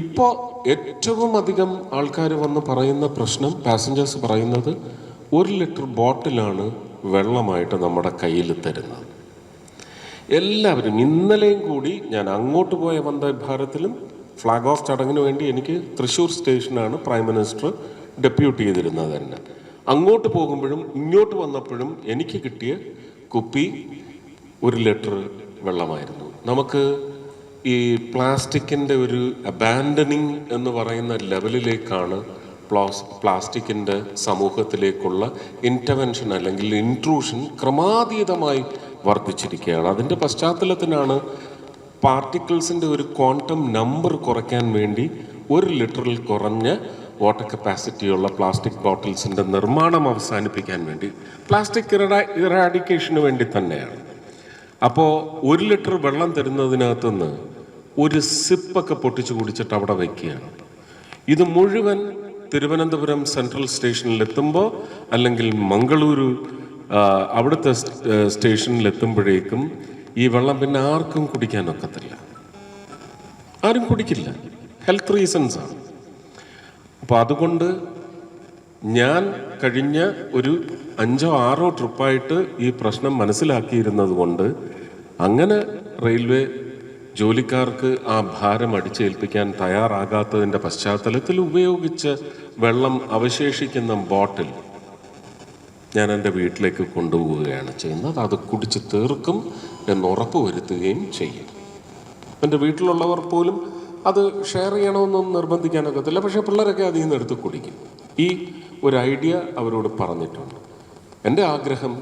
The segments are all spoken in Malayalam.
ഇപ്പോൾ ഏറ്റവും അധികം ആൾക്കാർ വന്ന് പറയുന്ന പ്രശ്നം, പാസഞ്ചേഴ്സ് പറയുന്നത് 1 ലിറ്റർ ബോട്ടിലാണ് വെള്ളമായിട്ട് നമ്മുടെ കയ്യിൽ തരുന്നത്. എല്ലാവരും ഇന്നലെയും കൂടി ഞാൻ അങ്ങോട്ട് പോയ വന്ദേ ഭാരതിലും ഫ്ലാഗ് ഓഫ് ചടങ്ങിന് വേണ്ടി എനിക്ക് തൃശ്ശൂർ സ്റ്റേഷനാണ് പ്രൈം മിനിസ്റ്റർ ഡെപ്യൂട്ട് ചെയ്തിരുന്നത് തന്നെ. അങ്ങോട്ട് പോകുമ്പോഴും ഇങ്ങോട്ട് വന്നപ്പോഴും എനിക്ക് കിട്ടിയ കുപ്പി 1 ലിറ്റർ വെള്ളമായിരുന്നു. നമുക്ക് ഈ പ്ലാസ്റ്റിക്കിൻ്റെ ഒരു അബാൻഡനിങ് എന്ന് പറയുന്ന ലെവലിലേക്കാണ് പ്ലാസ്റ്റിക്കിൻ്റെ സമൂഹത്തിലേക്കുള്ള ഇൻ്റർവെൻഷൻ അല്ലെങ്കിൽ ഇൻട്രൂഷൻ ക്രമാതീതമായി വർദ്ധിച്ചിരിക്കുകയാണ്. അതിൻ്റെ പശ്ചാത്തലത്തിനാണ് പാർട്ടിക്കിൾസിൻ്റെ ഒരു ക്വാണ്ടം നമ്പർ കുറയ്ക്കാൻ വേണ്ടി 1 ലിറ്ററിൽ കുറഞ്ഞ വാട്ടർ കപ്പാസിറ്റിയുള്ള പ്ലാസ്റ്റിക് ബോട്ടിൽസിൻ്റെ നിർമ്മാണം അവസാനിപ്പിക്കാൻ വേണ്ടി, പ്ലാസ്റ്റിക് ഇറാഡിക്കേഷന് വേണ്ടി തന്നെയാണ്. അപ്പോൾ 1 ലിറ്റർ വെള്ളം തരുന്നതിനകത്തുനിന്ന് ഒരു സിപ്പൊക്കെ പൊട്ടിച്ച് കുടിച്ചിട്ട് അവിടെ വയ്ക്കുകയാണ്. ഇത് മുഴുവൻ തിരുവനന്തപുരം സെൻട്രൽ സ്റ്റേഷനിലെത്തുമ്പോൾ അല്ലെങ്കിൽ മംഗളൂരു അവിടുത്തെ സ്റ്റേഷനിലെത്തുമ്പോഴേക്കും ഈ വെള്ളം പിന്നെ ആർക്കും കുടിക്കാനൊക്കത്തില്ല, ആരും കുടിക്കില്ല. ഹെൽത്ത് റീസൺസ് ആണ്. അപ്പോൾ അതുകൊണ്ട് ഞാൻ കഴിഞ്ഞ ഒരു 5 or 6 ട്രിപ്പായിട്ട് ഈ പ്രശ്നം മനസ്സിലാക്കിയിരുന്നത് കൊണ്ട് അങ്ങനെ റെയിൽവേ ജോലിക്കാർക്ക് ആ ഭാരം അടിച്ചേൽപ്പിക്കാൻ തയ്യാറാകാത്തതിൻ്റെ പശ്ചാത്തലത്തിൽ ഉപയോഗിച്ച് വെള്ളം അവശേഷിക്കുന്ന ബോട്ടിൽ ഞാൻ എൻ്റെ വീട്ടിലേക്ക് കൊണ്ടുപോവുകയാണ് ചെയ്യുന്നത്. അത് കുടിച്ച് തീർക്കും എന്ന് ഉറപ്പ് വരുത്തുകയും ചെയ്യും. എൻ്റെ വീട്ടിലുള്ളവർ പോലും അത് ഷെയർ ചെയ്യണമെന്നൊന്നും നിർബന്ധിക്കാനൊക്കത്തില്ല, പക്ഷേ പിള്ളേരൊക്കെ അതിൽ നിന്ന് എടുത്ത് കുടിക്കും. ഈ ഒരു ഐഡിയ അവരോട് പറഞ്ഞിട്ടുണ്ട്. എൻ്റെ ആഗ്രഹം,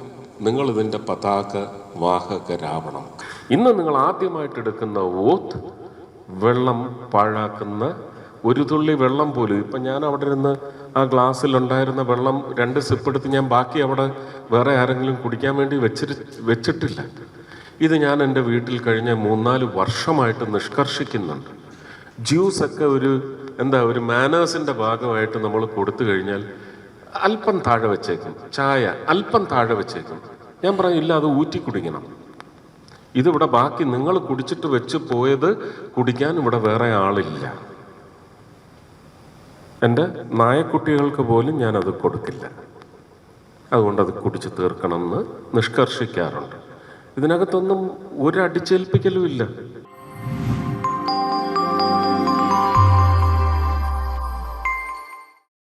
നിങ്ങളിതിൻ്റെ പതാക വാഹകരാവണം. ഇന്ന് നിങ്ങൾ ആദ്യമായിട്ട് എടുക്കുന്ന ഓത്ത്, വെള്ളം പാഴാക്കുന്ന ഒരു തുള്ളി വെള്ളം പോലും, ഇപ്പം ഞാൻ അവിടെ ഇരുന്ന് ആ ഗ്ലാസ്സിലുണ്ടായിരുന്ന വെള്ളം 2 സിപ്പ് എടുത്ത് ഞാൻ ബാക്കി അവിടെ വേറെ ആരെങ്കിലും കുടിക്കാൻ വേണ്ടി വെച്ചിട്ടില്ല. ഇത് ഞാൻ എൻ്റെ വീട്ടിൽ കഴിഞ്ഞ 3-4 വർഷമായിട്ട് നിഷ്കർഷിക്കുന്നുണ്ട്. ജ്യൂസൊക്കെ ഒരു മാനേഴ്സിൻ്റെ ഭാഗമായിട്ട് നമ്മൾ കൊടുത്തു കഴിഞ്ഞാൽ അല്പം താഴെ വെച്ചേക്കും, ചായ അല്പം താഴെ വെച്ചേക്കും. ഞാൻ പറയും, ഇല്ല, അത് ഊറ്റി കുടിക്കണം. ഇതിവിടെ ബാക്കി നിങ്ങൾ കുടിച്ചിട്ട് വെച്ച് പോയത് കുടിക്കാൻ ഇവിടെ വേറെ ആളില്ല. എൻ്റെ നായക്കുട്ടികൾക്ക് പോലും ഞാനത് കൊടുക്കില്ല. അതുകൊണ്ടത് കുടിച്ച് തീർക്കണം എന്ന് നിഷ്കർഷിക്കാറുണ്ട്. ഇതിനകത്തൊന്നും ഒരു അടിച്ചേൽപ്പിക്കലും ഇല്ല.